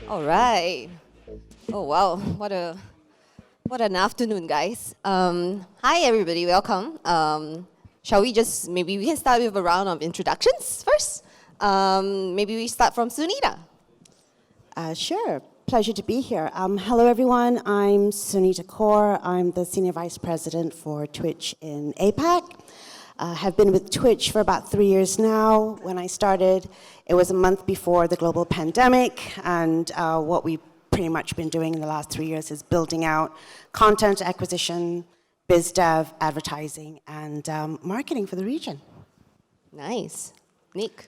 All right. Oh wow, what an afternoon, guys. Hi everybody, welcome. Shall we maybe we can start with a round of introductions first. Maybe we start from Sunita. Sure, pleasure to be here. Hello everyone, I'm Sunita Kaur. I'm the Senior Vice President for Twitch in APAC. Have been with Twitch for about 3 years now. When I started, it was a month before the global pandemic, and what we've pretty much been doing in the last 3 years is building out content acquisition, biz dev, advertising, and marketing for the region. Nice. Nick.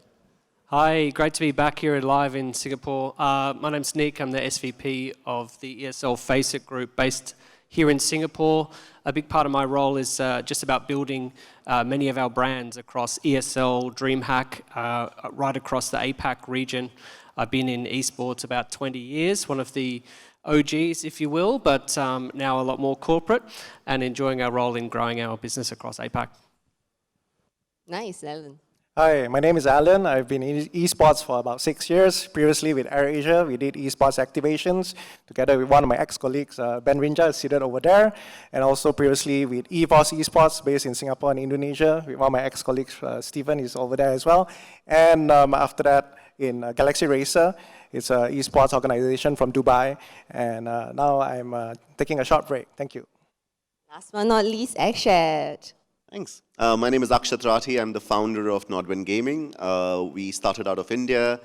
Hi, great to be back here live in Singapore. My name's Nick, I'm the SVP of the ESL Faceit Group based here in Singapore. A big part of my role is just about building many of our brands across ESL, DreamHack, right across the APAC region. I've been in esports about 20 years, one of the OGs, if you will, but now a lot more corporate and enjoying our role in growing our business across APAC. Nice, Allan. Hi, my name is Allan. I've been in esports for about 6 years. Previously with AirAsia, we did esports activations together with one of my ex-colleagues, Ben Rinja, is seated over there. And also previously with EVOS Esports, based in Singapore and Indonesia, with one of my ex-colleagues, Stephen, is over there as well. And after that, in Galaxy Racer, it's an esports organization from Dubai. And now I'm taking a short break. Thank you. Last but not least, Akshat. Thanks. My name is Akshat Rathee. I'm the founder of NODWIN Gaming. We started out of India.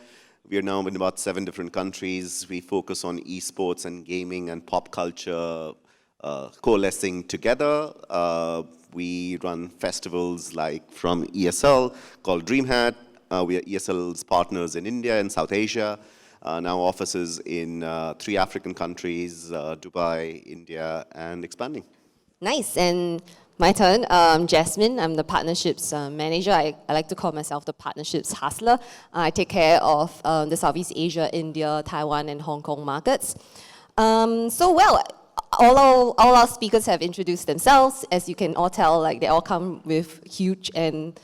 We are now in about 7 different countries. We focus on esports and gaming and pop culture coalescing together. We run festivals like from ESL called DreamHack. We are ESL's partners in India and South Asia. Now offices in 3 African countries, Dubai, India, and expanding. Nice. And my turn, Jasmine. I'm the partnerships manager. I like to call myself the partnerships hustler. I take care of the Southeast Asia, India, Taiwan, and Hong Kong markets. All our speakers have introduced themselves. As you can all tell, like they all come with huge and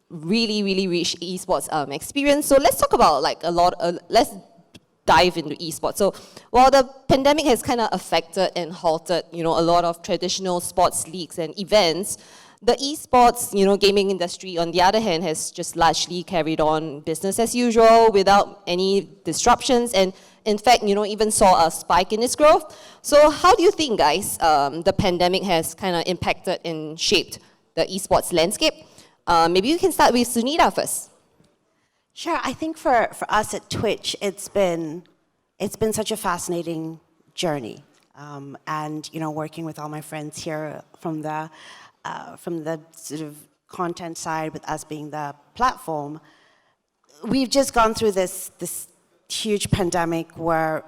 really, really rich esports experience. So let's talk about like let's dive into esports. So while the pandemic has kind of affected and halted, a lot of traditional sports leagues and events, the esports, gaming industry, on the other hand, has just largely carried on business as usual without any disruptions, and in fact, even saw a spike in its growth. So how do you think, guys, the pandemic has kind of impacted and shaped the esports landscape? Maybe you can start with Sunita first. Sure, I think for us at Twitch, it's been such a fascinating journey. And working with all my friends here from the sort of content side, with us being the platform, we've just gone through this huge pandemic where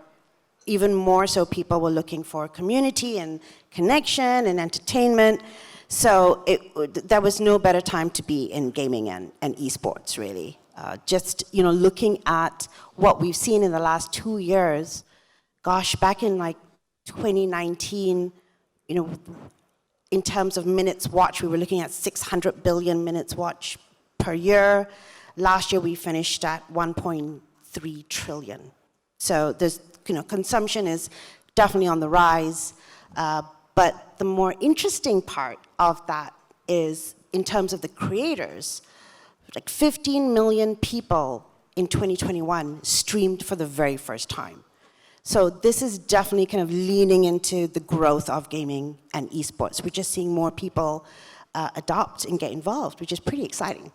even more so people were looking for community and connection and entertainment. So there was no better time to be in gaming and esports, really. Just looking at what we've seen in the last 2 years, gosh, back in like 2019, in terms of minutes watched, we were looking at 600 billion minutes watched per year. Last year we finished at 1.3 trillion. So there's consumption is definitely on the rise. But the more interesting part of that is in terms of the creators. Like 15 million people in 2021 streamed for the very first time. So this is definitely kind of leaning into the growth of gaming and esports. We're just seeing more people adopt and get involved, which is pretty exciting.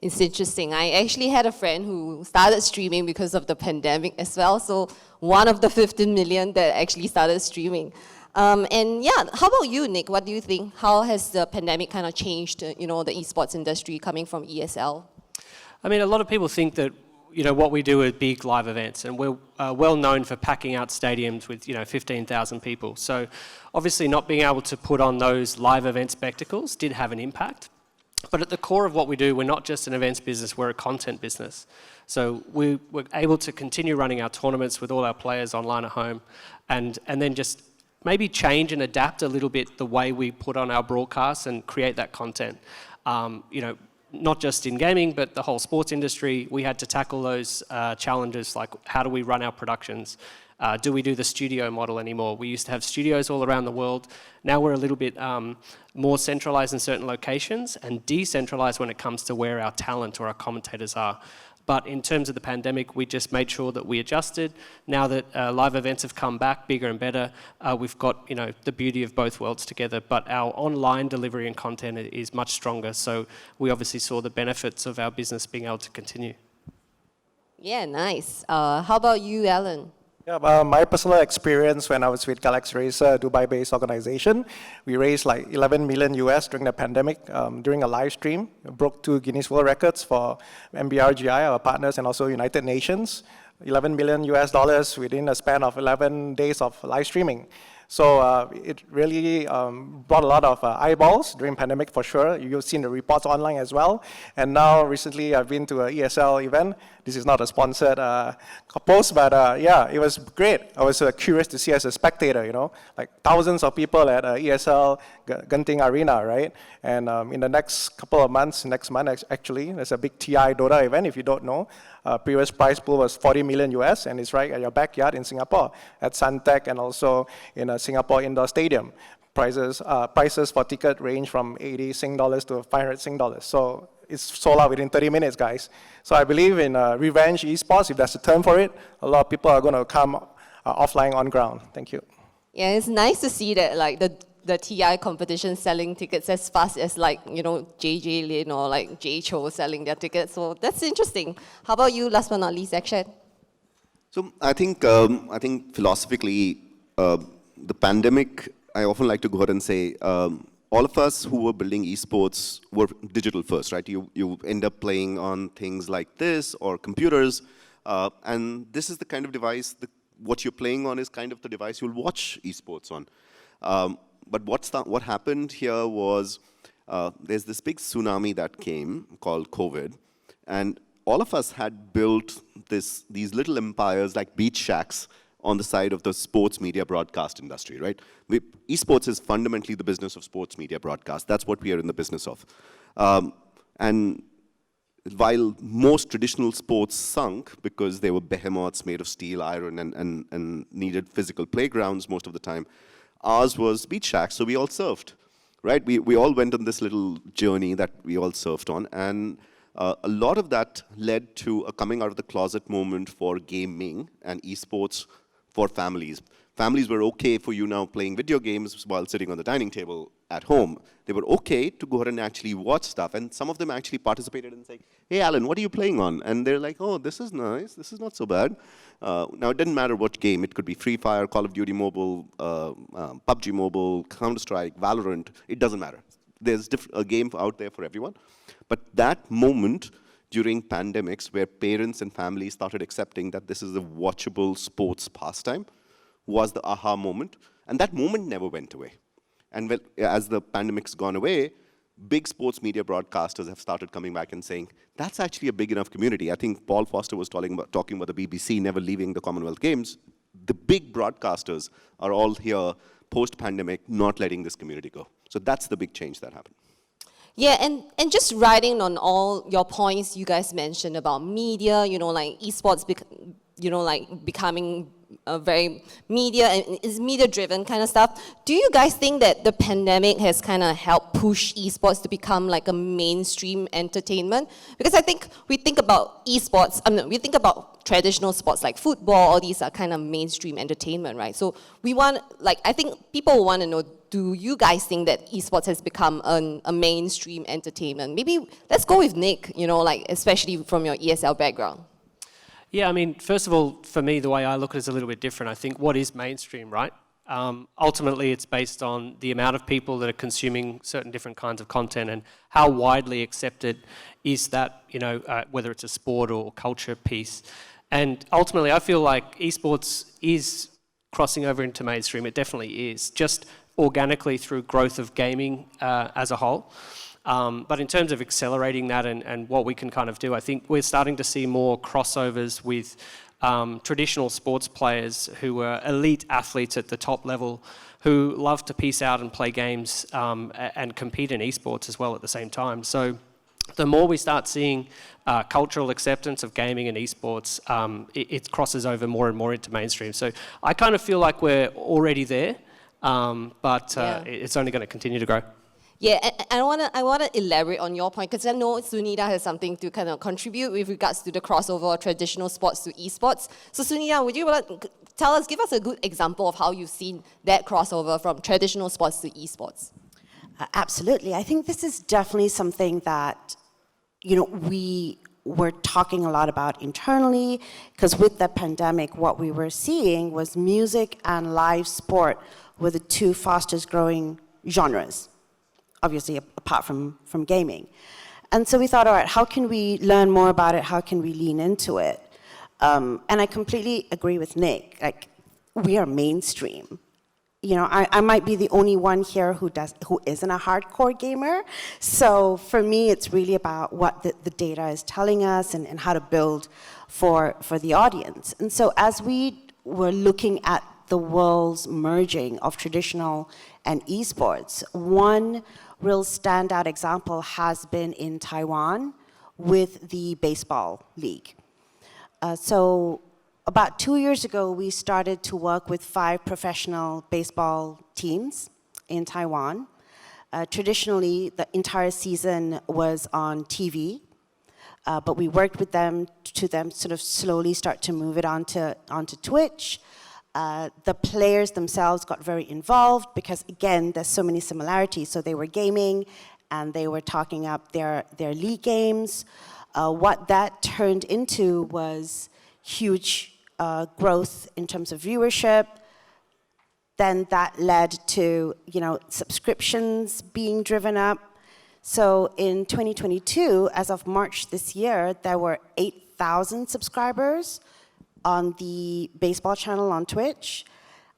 It's interesting. I actually had a friend who started streaming because of the pandemic as well. So one of the 15 million that actually started streaming. And yeah, how about you, Nick? What do you think? How has the pandemic kind of changed, the esports industry coming from ESL? I mean, a lot of people think that, what we do are big live events, and we're well known for packing out stadiums with, 15,000 people. So obviously not being able to put on those live event spectacles did have an impact. But at the core of what we do, we're not just an events business, we're a content business. So we were able to continue running our tournaments with all our players online at home, and then just maybe change and adapt a little bit the way we put on our broadcasts and create that content. not just in gaming, but the whole sports industry, we had to tackle those challenges, like how do we run our productions? Do we do the studio model anymore? We used to have studios all around the world. Now we're a little bit more centralized in certain locations and decentralized when it comes to where our talent or our commentators are. But in terms of the pandemic, we just made sure that we adjusted. Now that live events have come back bigger and better, we've got the beauty of both worlds together. But our online delivery and content is much stronger. So we obviously saw the benefits of our business being able to continue. Yeah, nice. How about you, Allan? Yeah, my personal experience when I was with Galaxy Racer, a Dubai-based organization, we raised like 11 million US during the pandemic during a live stream. It broke 2 Guinness World Records for MBRGI, our partners, and also United Nations. 11 million US dollars within a span of 11 days of live streaming. So it really brought a lot of eyeballs during pandemic for sure. You've seen the reports online as well. And now recently I've been to an ESL event. This is not a sponsored post, but yeah, it was great. I was curious to see as a spectator, like thousands of people at ESL Genting Arena, right? And in the next couple of months, next month actually, there's a big TI Dota event, if you don't know. Previous prize pool was 40 million US, and it's right at your backyard in Singapore, at Suntec and also in a Singapore Indoor Stadium. Prices for ticket range from 80 Sing dollars to 500 Sing dollars. So it's sold out within 30 minutes, guys. So I believe in revenge esports, if that's a term for it. A lot of people are going to come offline on ground. Thank you. Yeah, it's nice to see that like the TI competition selling tickets as fast as like, JJ Lin or like Jay Cho selling their tickets. So that's interesting. How about you, last but not least, Akshat? So I think philosophically, the pandemic, I often like to go ahead and say, all of us who were building esports were digital first, right? You end up playing on things like this or computers, and this is the kind of device, what you're playing on is kind of the device you'll watch esports on. But what happened here was there's this big tsunami that came called COVID, and all of us had built these little empires like beach shacks on the side of the sports media broadcast industry, right? Esports is fundamentally the business of sports media broadcast. That's what we are in the business of. And while most traditional sports sunk because they were behemoths made of steel, iron, and needed physical playgrounds most of the time, ours was beach shacks, so we all surfed, right? We all went on this little journey that we all surfed on, and a lot of that led to a coming out of the closet moment for gaming and esports for families. Families were okay for you now playing video games while sitting on the dining table at home. They were okay to go ahead and actually watch stuff, and some of them actually participated in saying, hey, Allan, what are you playing on? And they're like, oh, this is nice, this is not so bad. Now, it didn't matter what game. It could be Free Fire, Call of Duty Mobile, PUBG Mobile, Counter-Strike, Valorant. It doesn't matter. There's a game out there for everyone. But that moment during pandemics where parents and families started accepting that this is a watchable sports pastime was the aha moment. And that moment never went away. And as the pandemic's gone away, big sports media broadcasters have started coming back and saying, that's actually a big enough community. I think Paul Foster was talking about the BBC never leaving the Commonwealth Games. The big broadcasters are all here post-pandemic, not letting this community go. So that's the big change that happened. Yeah, and just riding on all your points you guys mentioned about media, like esports, becoming a very media and is media driven kind of stuff. Do you guys think that the pandemic has kind of helped push esports to become like a mainstream entertainment? Because I think we think about esports, we think about traditional sports like football, all these are kind of mainstream entertainment, right? So I think people want to know, do you guys think that esports has become a mainstream entertainment? Maybe let's go with Nick, especially from your ESL background. Yeah, I mean, first of all, for me, the way I look at it is a little bit different. I think what is mainstream, right? Ultimately, it's based on the amount of people that are consuming certain different kinds of content and how widely accepted is that, whether it's a sport or culture piece. And ultimately, I feel like esports is crossing over into mainstream. It definitely is, just organically through growth of gaming as a whole. But in terms of accelerating that and what we can kind of do, I think we're starting to see more crossovers with traditional sports players who are elite athletes at the top level who love to piece out and play games and compete in esports as well at the same time. So the more we start seeing cultural acceptance of gaming and esports, it crosses over more and more into mainstream. So I kind of feel like we're already there, but it's only going to continue to grow. Yeah, and I want to elaborate on your point, because I know Sunita has something to kind of contribute with regards to the crossover of traditional sports to esports. So Sunita, would you give us a good example of how you've seen that crossover from traditional sports to esports? Absolutely. I think this is definitely something that, we were talking a lot about internally, because with the pandemic, what we were seeing was music and live sport were the two fastest growing genres, obviously apart from gaming. And so we thought, all right, how can we learn more about it? How can we lean into it? And I completely agree with Nick. Like, we are mainstream. I might be the only one here who isn't a hardcore gamer. So for me, it's really about what the data is telling us and how to build for the audience. And so as we were looking at the world's merging of traditional and esports, one real standout example has been in Taiwan with the baseball league. So about 2 years ago, we started to work with 5 professional baseball teams in Taiwan. Traditionally, the entire season was on TV, but we worked with them to sort of slowly start to move it onto Twitch. The players themselves got very involved because, again, there's so many similarities. So they were gaming and they were talking up their league games. What that turned into was huge growth in terms of viewership. Then that led to, subscriptions being driven up. So in 2022, as of March this year, there were 8,000 subscribers on the baseball channel on Twitch.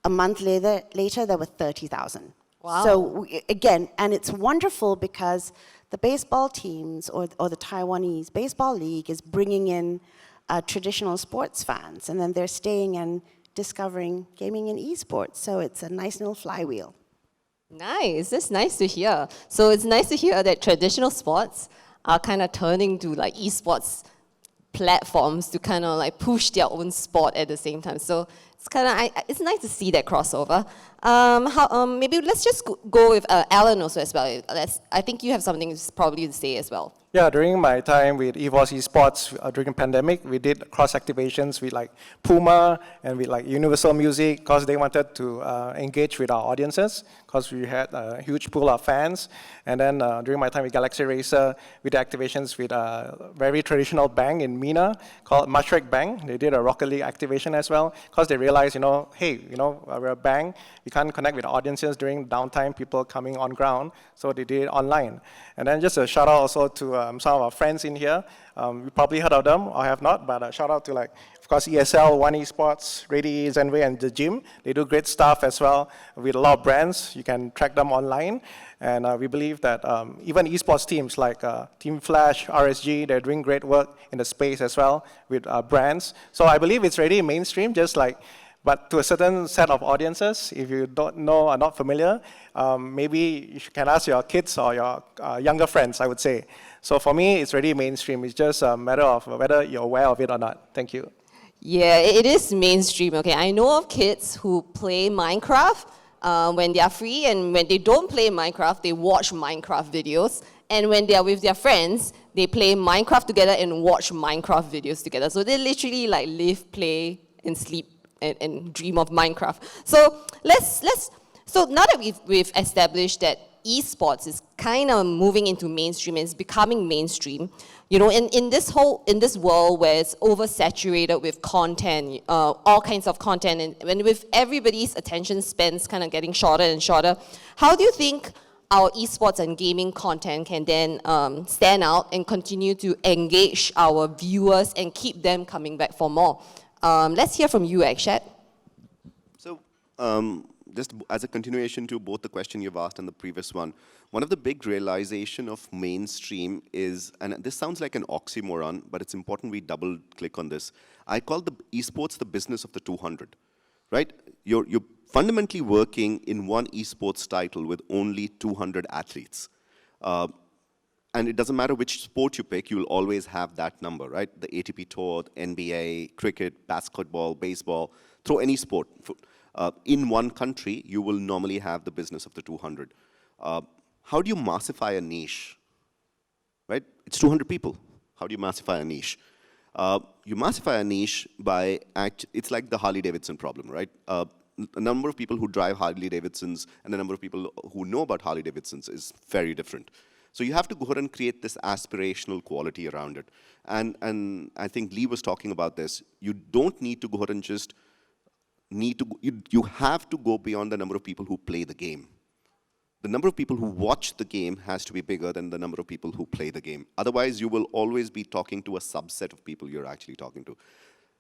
A month later there were 30,000. Wow. So again, and it's wonderful because the baseball teams or the Taiwanese Baseball League is bringing in traditional sports fans, and then they're staying and discovering gaming and esports. So it's a nice little flywheel. Nice, that's nice to hear. So it's nice to hear that traditional sports are kind of turning to like esports platforms to kind of like push their own sport at the same time. So it's kind of, it's nice to see that crossover. Maybe let's just go with Allan also as well. I think you have something probably to say as well. Yeah, during my time with EVOS Esports during pandemic, we did cross activations with like Puma and with like Universal Music because they wanted to engage with our audiences because we had a huge pool of fans. And then during my time with Galaxy Racer, we did activations with a very traditional bank in MENA called Musrik Bank. They did a Rocket League activation as well because they realized, hey, we're a bank. We can't connect with audiences during downtime, people coming on ground, so they did it online. And then just a shout out also to some of our friends in here. You probably heard of them, or have not, but a shout out to of course, ESL, One Esports, Rathee, Zenway, and The Gym. They do great stuff as well with a lot of brands. You can track them online. And we believe that even esports teams like Team Flash, RSG, they're doing great work in the space as well with brands. So I believe it's already mainstream, but to a certain set of audiences, if you don't know, are not familiar, maybe you can ask your kids or your younger friends, I would say. So for me, it's already mainstream. It's just a matter of whether you're aware of it or not. Thank you. Yeah, it is mainstream. Okay, I know of kids who play Minecraft when they are free, and when they don't play Minecraft, they watch Minecraft videos. And when they are with their friends, they play Minecraft together and watch Minecraft videos together. So they literally like live, play, and sleep and dream of Minecraft. So so now that we've established that esports is kind of moving into mainstream, it's becoming mainstream, in this world where it's oversaturated with content, all kinds of content, and when with everybody's attention spans kind of getting shorter and shorter, how do you think our esports and gaming content can then stand out and continue to engage our viewers and keep them coming back for more? Let's hear from you, Akshat. So, just as a continuation to both the question you've asked and the previous one of the big realization of mainstream is, and this sounds like an oxymoron, but it's important we double click on this. I call the esports the business of the 200, right? You're fundamentally working in one esports title with only 200 athletes. And and it doesn't matter which sport you pick, you'll always have that number, right? The ATP Tour, NBA, cricket, basketball, baseball, throw any sport. In one country, you will normally have the business of the 200. How do you massify a niche, right? It's 200 people. How do you massify a niche? You massify a niche by, it's like the Harley-Davidson problem, right? The number of people who drive Harley-Davidsons and the number of people who know about Harley-Davidsons is very different. So you have to go ahead and create this aspirational quality around it. And I think Lee was talking about this. You don't need to go ahead and just you have to go beyond the number of people who play the game. The number of people who watch the game has to be bigger than the number of people who play the game. Otherwise, you will always be talking to a subset of people you're actually talking to.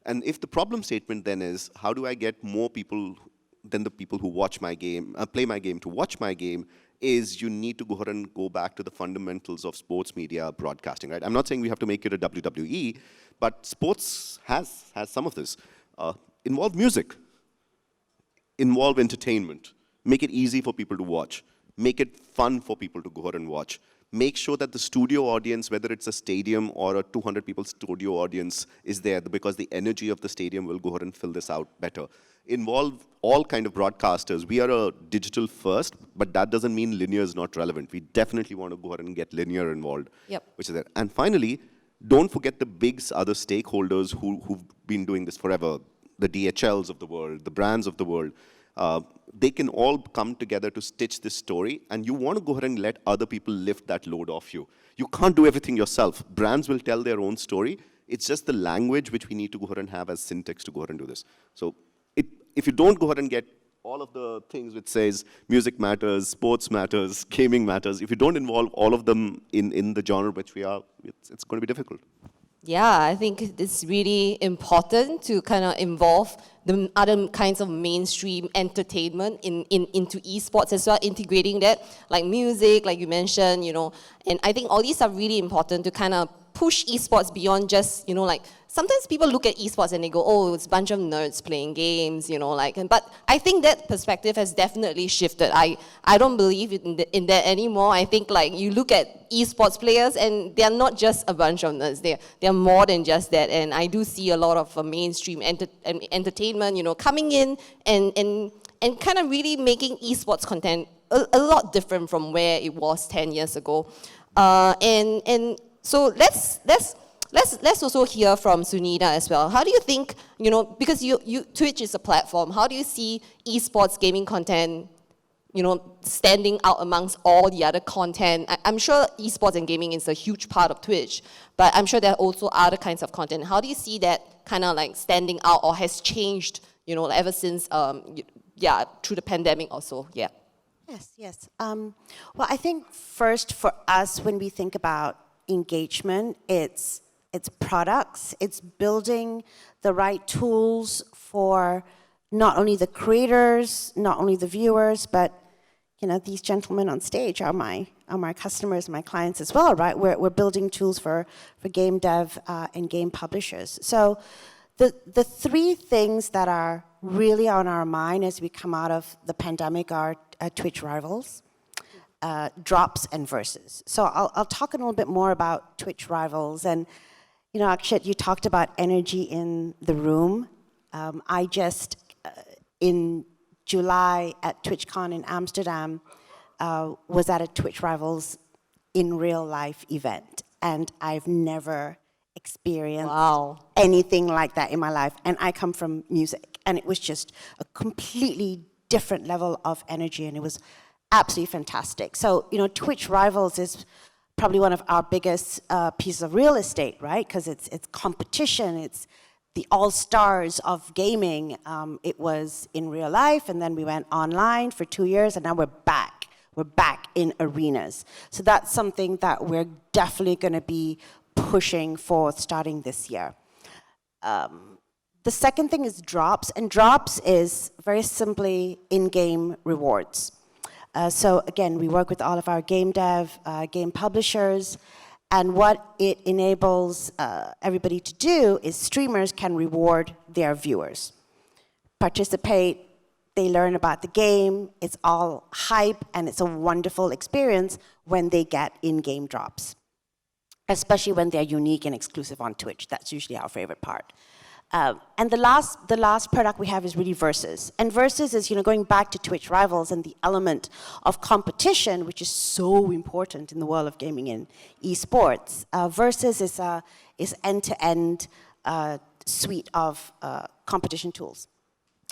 And if the problem statement then is, how do I get more people than the people who watch my game, play my game to watch my game, is you need to go ahead and go back to the fundamentals of sports media broadcasting, right? I'm not saying we have to make it a WWE, but sports has some of this. Involve music, involve entertainment, make it easy for people to watch, make it fun for people to go ahead and watch. Make sure that the studio audience, whether it's a stadium or a 200 people studio audience, is there because the energy of the stadium will go ahead and fill this out better. Involve all kind of broadcasters. We are a digital first, but that doesn't mean linear is not relevant. We definitely want to go ahead and get linear involved, which is there. And finally, don't forget the big other stakeholders who've been doing this forever, the DHLs of the world, the brands of the world. They can all come together to stitch this story, and you want to go ahead and let other people lift that load off you. You can't do everything yourself. Brands will tell their own story. It's just the language which we need to go ahead and have as syntax to go ahead and do this. So if you don't go ahead and get all of the things which says music matters, sports matters, gaming matters, if you don't involve all of them in the genre which we are, it's going to be difficult. Yeah, I think it's really important to kind of involve the other kinds of mainstream entertainment into esports as well, integrating that, like music, like you mentioned, and I think all these are really important to kind of push esports beyond just, like, sometimes people look at esports and they go, oh, it's a bunch of nerds playing games, but I think that perspective has definitely shifted. I don't believe in that anymore. I think, like, you look at esports players and they're not just a bunch of nerds. They're more than just that, and I do see a lot of mainstream entertainment, coming in and kind of really making esports content a lot different from where it was 10 years ago. So let's also hear from Sunita as well. How do you think, because Twitch is a platform, how do you see esports gaming content, standing out amongst all the other content? I'm sure esports and gaming is a huge part of Twitch, but I'm sure there are also other kinds of content. How do you see that kind of like standing out or has changed, ever since, through the pandemic also? Yeah. Yes. Well, I think first for us, when we think about engagement, it's products, it's building the right tools for not only the creators, not only the viewers, but these gentlemen on stage are my customers, my clients as well, right? We're building tools for game dev and game publishers. So the three things that are really on our mind as we come out of the pandemic are Twitch rivals, drops, and verses. So I'll talk a little bit more about Twitch rivals. And Akshat, you talked about energy in the room. I just, in July at TwitchCon in Amsterdam, was at a Twitch Rivals in real life event. And I've never experienced anything like that in my life. And I come from music. And it was just a completely different level of energy. And it was absolutely fantastic. So, Twitch Rivals is probably one of our biggest pieces of real estate, right? Because it's competition, it's the all-stars of gaming. It was in real life, and then we went online for 2 years, and now we're back. We're back in arenas. So that's something that we're definitely going to be pushing for starting this year. The second thing is drops, and drops is very simply in-game rewards. So again, we work with all of our game dev, game publishers, and what it enables everybody to do is streamers can reward their viewers. Participate, they learn about the game, it's all hype, and it's a wonderful experience when they get in-game drops. especially when they're unique and exclusive on Twitch. That's usually our favorite part. And the last product we have is really Versus. And Versus is, going back to Twitch Rivals and the element of competition, which is so important in the world of gaming and esports. Versus is end-to-end suite of competition tools.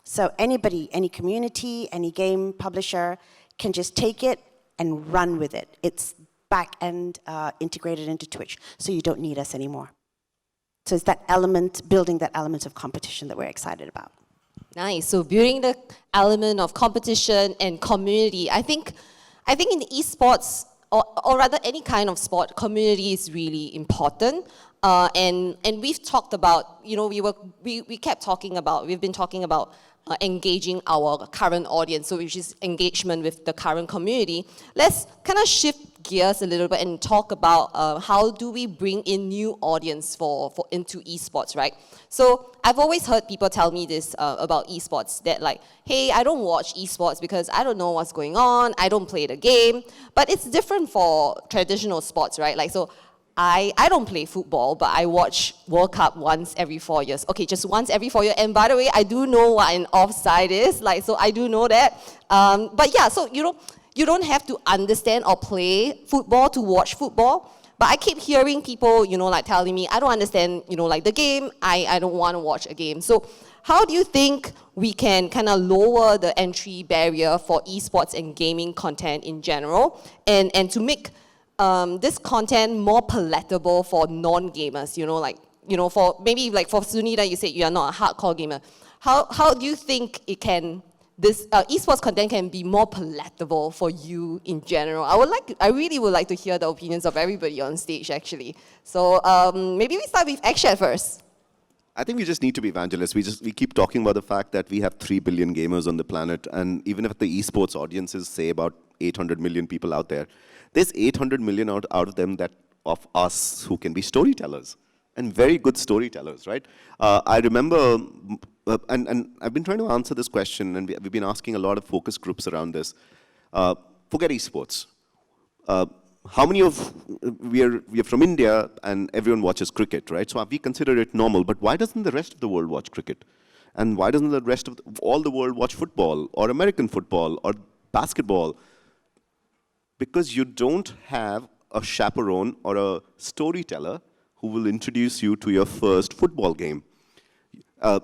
So anybody, any community, any game publisher can just take it and run with it. It's back-end integrated into Twitch, so you don't need us anymore. So it's that element, building that element of competition that we're excited about. Nice. So building the element of competition and community. I think in esports, or rather any kind of sport, community is really important. And we've talked about, we kept talking about, we've been talking about engaging our current audience, so which is engagement with the current community. Let's kind of shift gears a little bit and talk about how do we bring in new audience into esports, right? So I've always heard people tell me this about esports, that like, hey, I don't watch esports because I don't know what's going on, I don't play the game. But it's different for traditional sports, right? Like, so I don't play football, but I watch World Cup once every 4 years. Okay, just once every 4 years. And by the way, I do know what an offside is, like, so I do know that. But yeah, so you don't have to understand or play football to watch football. But I keep hearing people, like telling me, I don't understand, like the game, I don't want to watch a game. So how do you think we can kind of lower the entry barrier for esports and gaming content in general, and to make this content more palatable for non-gamers, for maybe like for Sunita, you said you are not a hardcore gamer. How do you think this esports content can be more palatable for you in general? I really would like to hear the opinions of everybody on stage, actually. So maybe we start with Akshat first. I think we just need to be evangelists. We keep talking about the fact that we have 3 billion gamers on the planet, and even if the esports audiences say about 800 million people out there, there's 800 million out of them of us who can be storytellers, and very good storytellers, right? I remember, and I've been trying to answer this question, and we've been asking a lot of focus groups around this. Forget esports. How many of we are from India, and everyone watches cricket, right? So we consider it normal, but why doesn't the rest of the world watch cricket? And why doesn't the rest of all the world watch football, or American football, or basketball? Because you don't have a chaperone or a storyteller who will introduce you to your first football game.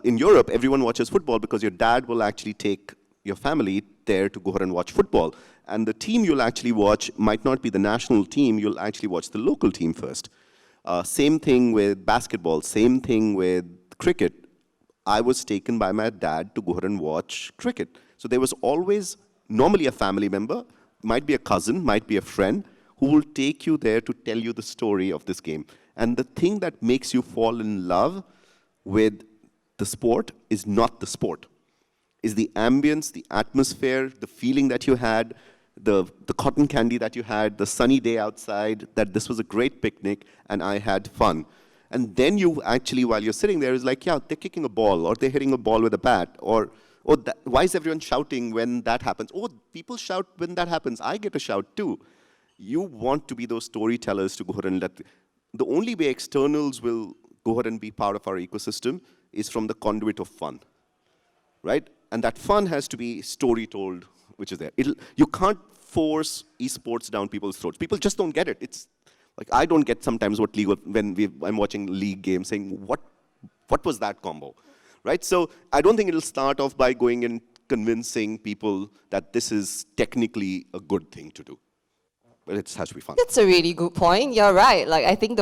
In Europe, everyone watches football because your dad will actually take your family there to go ahead and watch football. And the team you'll actually watch might not be the national team, you'll actually watch the local team first. Same thing with basketball, same thing with cricket. I was taken by my dad to go ahead and watch cricket. So there was always normally a family member, might be a cousin, might be a friend, who will take you there to tell you the story of this game. And the thing that makes you fall in love with the sport is not the sport. Is the ambience, the atmosphere, the feeling that you had, the cotton candy that you had, the sunny day outside, that this was a great picnic and I had fun. And then you actually, while you're sitting there, is like, yeah, they're kicking a ball, or they're hitting a ball with a bat, or why is everyone shouting when that happens? Oh, people shout when that happens. I get a shout too. You want to be those storytellers to go ahead and the only way externals will go ahead and be part of our ecosystem is from the conduit of fun, right? And that fun has to be story told, which is there. You can't force esports down people's throats. People just don't get it. It's like, I don't get sometimes what I'm watching league games saying, what was that combo? Right? So I don't think it'll start off by going and convincing people that this is technically a good thing to do. But it has to be fun. That's a really good point. You're right. Like, I think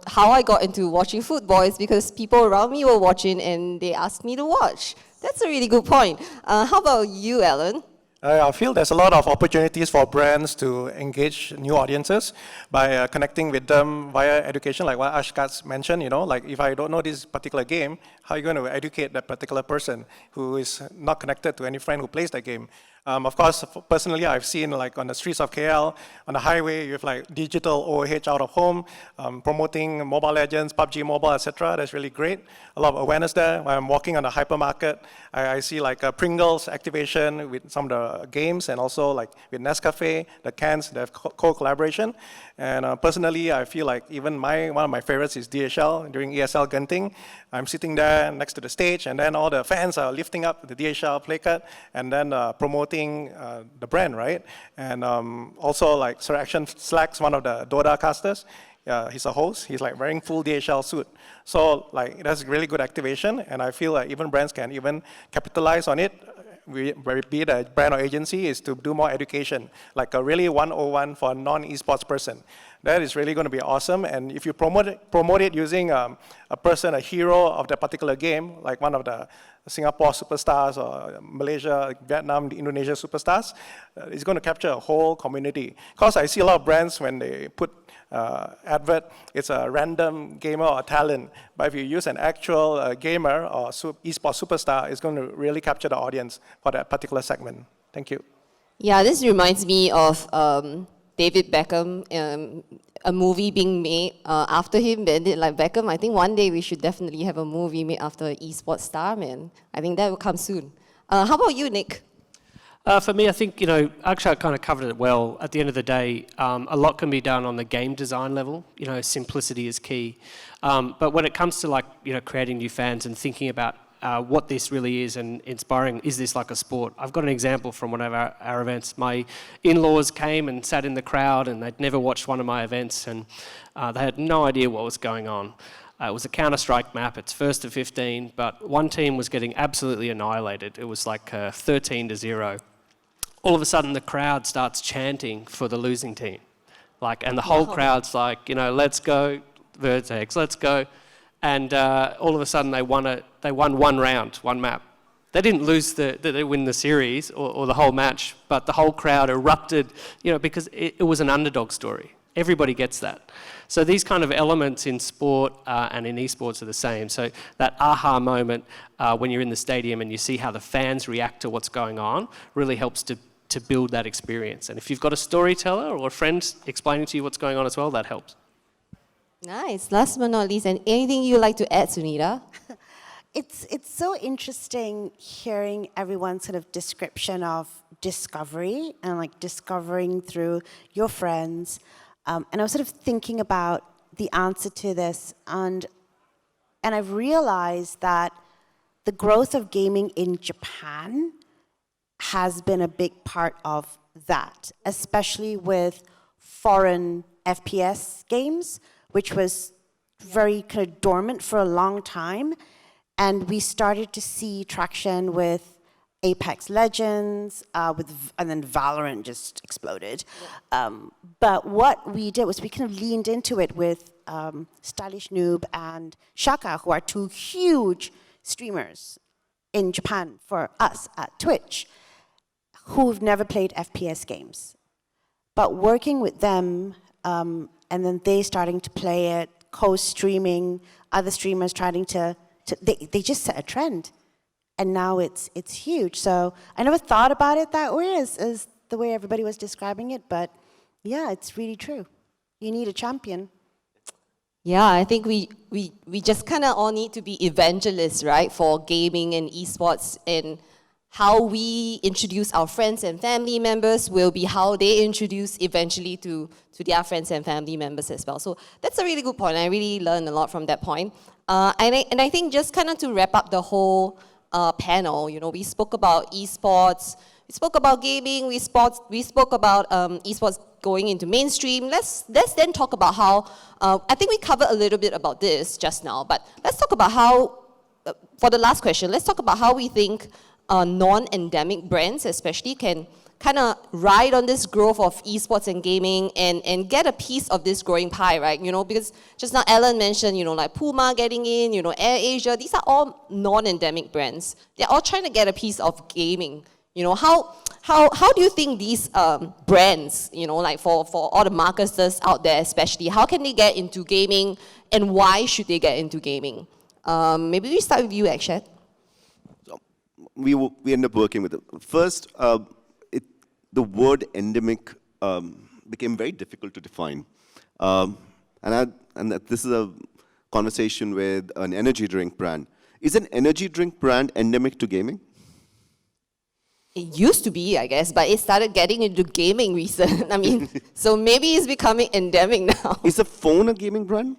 how I got into watching football is because people around me were watching and they asked me to watch. That's a really good point. How about you, Allan? I feel there's a lot of opportunities for brands to engage new audiences by connecting with them via education, like what Akshat mentioned, like if I don't know this particular game, how are you going to educate that particular person who is not connected to any friend who plays that game? Of course, personally, I've seen like on the streets of KL, on the highway, you have like digital OOH out of home, promoting Mobile Legends, PUBG Mobile, etc. That's really great. A lot of awareness there. When I'm walking on the hypermarket, I see like Pringles activation with some of the games, and also like with Nescafe, the cans, they have co-collaboration. And personally, I feel like even one of my favorites is DHL during ESL Genting. I'm sitting there next to the stage, and then all the fans are lifting up the DHL play card, and then promoting the brand, right? And also like Sir Action Slacks, one of the Dota casters, he's a host. He's like wearing full DHL suit. So like that's really good activation, and I feel like even brands can even capitalize on it. Be it a brand or agency, is to do more education, like a really 101 for a non-esports person. That is really going to be awesome. And if you promote it using a person, a hero of that particular game, like one of the Singapore superstars or Malaysia, Vietnam, Indonesia superstars, it's going to capture a whole community. Because I see a lot of brands when they put advert, it's a random gamer or talent. But if you use an actual gamer or esports superstar, it's going to really capture the audience for that particular segment. Thank you. Yeah, this reminds me of David Beckham, a movie being made after him, Bandit like Beckham. I think one day we should definitely have a movie made after an esports star, man. I think that will come soon. How about you, Nick? For me, I think, Akshat kind of covered it well. At the end of the day, a lot can be done on the game design level. Simplicity is key. But when it comes to creating new fans and thinking about what this really is and inspiring, is this like a sport? I've got an example from one of our events. My in-laws came and sat in the crowd, and they'd never watched one of my events, and they had no idea what was going on. It was a Counter-Strike map. It's 1st to 15, but one team was getting absolutely annihilated. It was like 13-0. All of a sudden, the crowd starts chanting for the losing team. And the whole crowd's like, let's go, Vertex, let's go. And all of a sudden, they won one round, one map. They didn't lose they win the series or the whole match, but the whole crowd erupted, because it was an underdog story. Everybody gets that. So these kind of elements in sport and in esports are the same. So that aha moment when you're in the stadium and you see how the fans react to what's going on really helps to build that experience. And if you've got a storyteller or a friend explaining to you what's going on as well, that helps. Nice. Last but not least, and anything you'd like to add, Sunita? It's so interesting hearing everyone's sort of description of discovery and discovering through your friends. And I was sort of thinking about the answer to this, and I've realized that the growth of gaming in Japan has been a big part of that, especially with foreign FPS games, which was very kind of dormant for a long time. And we started to see traction with Apex Legends, and then Valorant just exploded. Yeah. But what we did was we kind of leaned into it with Stylish Noob and Shaka, who are two huge streamers in Japan for us at Twitch, who've never played FPS games. But working with them, and then they starting to play it, co-streaming, other streamers trying they just set a trend. And now it's huge. So I never thought about it that way as the way everybody was describing it, but yeah, it's really true. You need a champion. Yeah, I think we just kind of all need to be evangelists, right, for gaming and esports, and how we introduce our friends and family members will be how they introduce eventually to their friends and family members as well. So that's a really good point. I really learned a lot from that point. And I think just kind of to wrap up the whole panel, we spoke about esports, we spoke about gaming, we spoke about esports going into mainstream. Let's then talk about how, I think we covered a little bit about this just now, but let's talk about how, for the last question, let's talk about how we think non-endemic brands especially can kind of ride on this growth of esports and gaming and get a piece of this growing pie, right? Because just now Allan mentioned, like Puma getting in, AirAsia, these are all non-endemic brands. They're all trying to get a piece of gaming. How do you think these brands, like for all the marketers out there especially, how can they get into gaming and why should they get into gaming? Maybe we start with you, Akshat. We end up working with them. First, the word endemic became very difficult to define. This is a conversation with an energy drink brand. Is an energy drink brand endemic to gaming? It used to be, I guess, but it started getting into gaming recent. I mean, so maybe it's becoming endemic now. Is a phone a gaming brand?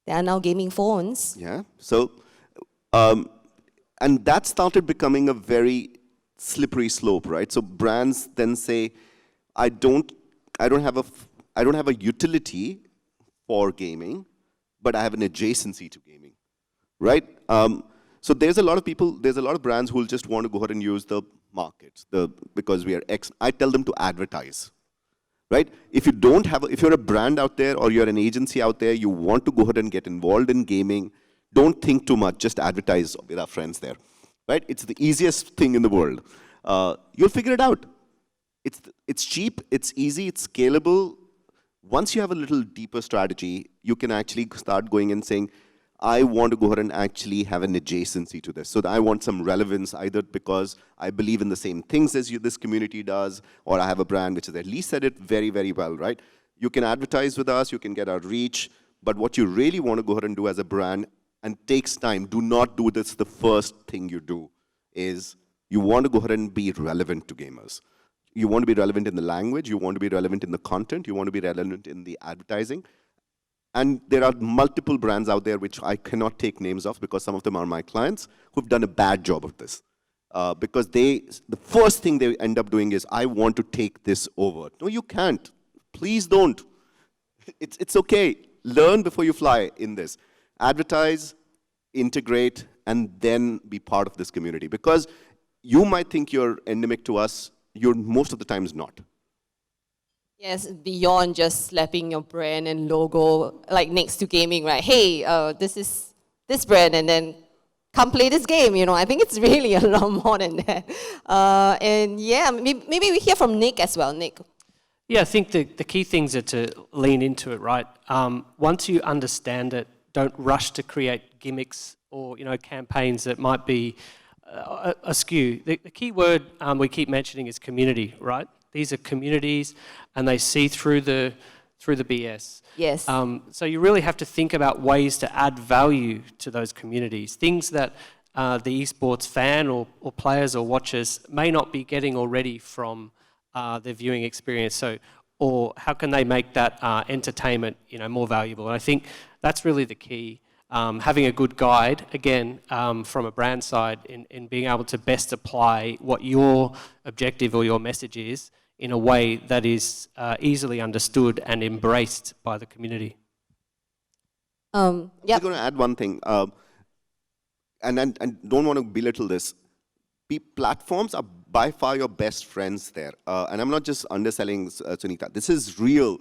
There are now gaming phones. Yeah. So, and that started becoming a very slippery slope, right? So brands then say, I don't have a utility for gaming, but I have an adjacency to gaming, right? So there's a lot of brands who will just want to go ahead and use the markets, because we are I tell them to advertise, right? If you're a brand out there or you're an agency out there, you want to go ahead and get involved in gaming, don't think too much, just advertise with our friends there, right? It's the easiest thing in the world. You'll figure it out. It's cheap, it's easy, it's scalable. Once you have a little deeper strategy, you can actually start going and saying, I want to go ahead and actually have an adjacency to this. So that I want some relevance, either because I believe in the same things as this community does, or I have a brand which has at least said it very, very well, right? You can advertise with us, you can get our reach, but what you really want to go ahead and do as a brand, and takes time, do not do this the first thing you do, is you want to go ahead and be relevant to gamers. You want to be relevant in the language, you want to be relevant in the content, you want to be relevant in the advertising. And there are multiple brands out there which I cannot take names of because some of them are my clients who've done a bad job of this. Because the first thing they end up doing is, I want to take this over. No, you can't. Please don't. It's okay. Learn before you fly in this. Advertise, integrate, and then be part of this community. Because you might think you're endemic to us, you're most of the times not. Yes, beyond just slapping your brand and logo like next to gaming, right? Hey, this is this brand, and then come play this game. You know, I think it's really a lot more than that. And yeah, maybe we hear from Nick as well. Nick. Yeah, I think the key things are to lean into it, right? Once you understand it, don't rush to create gimmicks or campaigns that might be askew. The key word we keep mentioning is community, right? These are communities, and they see through the BS. Yes. So you really have to think about ways to add value to those communities, things that the esports fan or players or watchers may not be getting already from their viewing experience. So, or how can they make that entertainment more valuable? And I think that's really the key. Having a good guide, again, from a brand side, in being able to best apply what your objective or your message is in a way that is easily understood and embraced by the community. I'm going to add one thing, and don't want to belittle this. Platforms are by far your best friends there. And I'm not just underselling Sunita. This is real.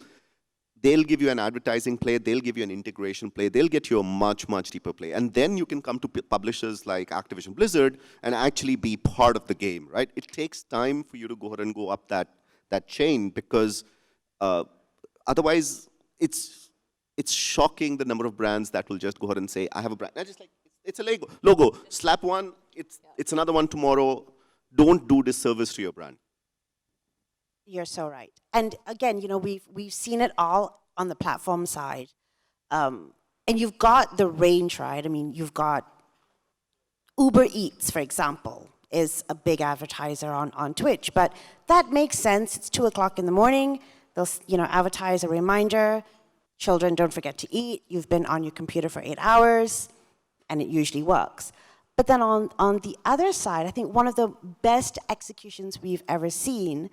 They'll give you an advertising play, they'll give you an integration play, they'll get you a much, much deeper play. And then you can come to publishers like Activision Blizzard and actually be part of the game, right? It takes time for you to go ahead and go up that chain, because otherwise it's shocking the number of brands that will just go ahead and say, I have a brand. And just like, it's a logo. Slap one, it's another one tomorrow. Don't do disservice to your brand. You're so right. And again, we've seen it all on the platform side. And you've got the range, right? I mean, you've got Uber Eats, for example, is a big advertiser on Twitch. But that makes sense. It's 2 o'clock in the morning. They'll, advertise a reminder. Children, don't forget to eat. You've been on your computer for 8 hours, and it usually works. But then on the other side, I think one of the best executions we've ever seen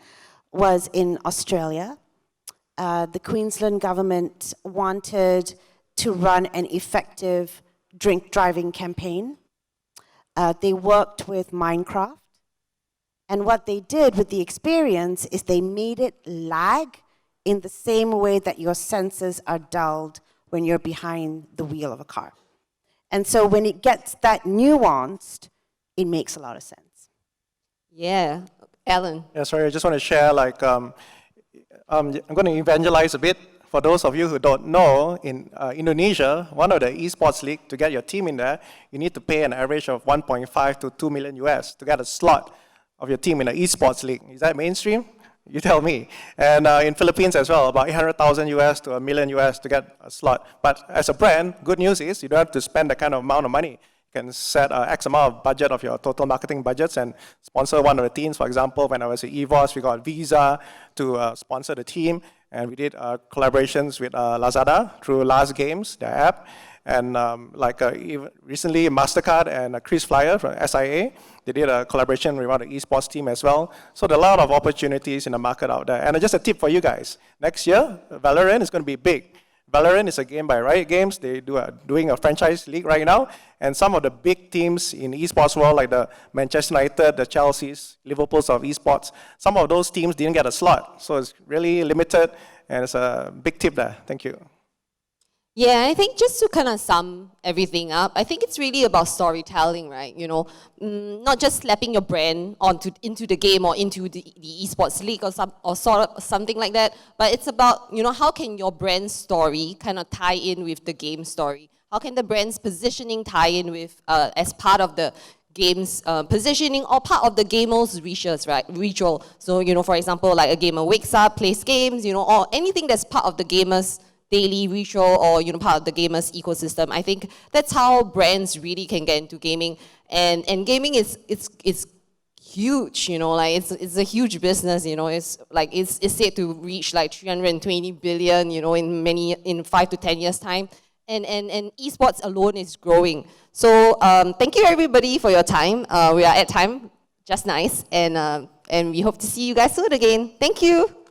was in Australia. The Queensland government wanted to run an effective drink driving campaign. They worked with Minecraft. And what they did with the experience is they made it lag in the same way that your senses are dulled when you're behind the wheel of a car. And so when it gets that nuanced, it makes a lot of sense. Yeah. Allan. Yeah, sorry, I just want to share, I'm going to evangelize a bit. For those of you who don't know, in Indonesia, one of the esports league, to get your team in there, you need to pay an average of 1.5 to 2 million US to get a slot. of your team in an esports league. Is that mainstream? You tell me. And in Philippines as well, about 800,000 US to $1 million US to get a slot. But as a brand, good news is you don't have to spend that kind of amount of money. You can set X amount of budget of your total marketing budgets and sponsor one of the teams. For example, when I was at EVOS, we got Visa to sponsor the team. And we did collaborations with Lazada through Last Games, their app. And even recently, Mastercard and Chris Flyer from SIA, they did a collaboration with the esports team as well. So there are a lot of opportunities in the market out there. And just a tip for you guys. Next year, Valorant is going to be big. Valorant is a game by Riot Games. They doing a franchise league right now. And some of the big teams in esports world, like the Manchester United, the Chelsea's, Liverpool's of esports, some of those teams didn't get a slot. So it's really limited, and it's a big tip there. Thank you. Yeah, I think just to kind of sum everything up, I think it's really about storytelling, right? You know, not just slapping your brand into the game or into the esports league or something like that, but it's about, you know, how can your brand story kind of tie in with the game story? How can the brand's positioning tie in with as part of the game's positioning or part of the gamer's ritual? So, you know, for example, like a gamer wakes up, plays games, you know, or anything that's part of the gamer's daily ritual or, you know, part of the gamer's ecosystem. I think that's how brands really can get into gaming. And gaming is huge, you know, like it's a huge business, you know. It's said to reach like 320 billion, you know, in 5 to 10 years time. And esports alone is growing. So thank you everybody for your time. We are at time, just nice, and we hope to see you guys soon again. Thank you.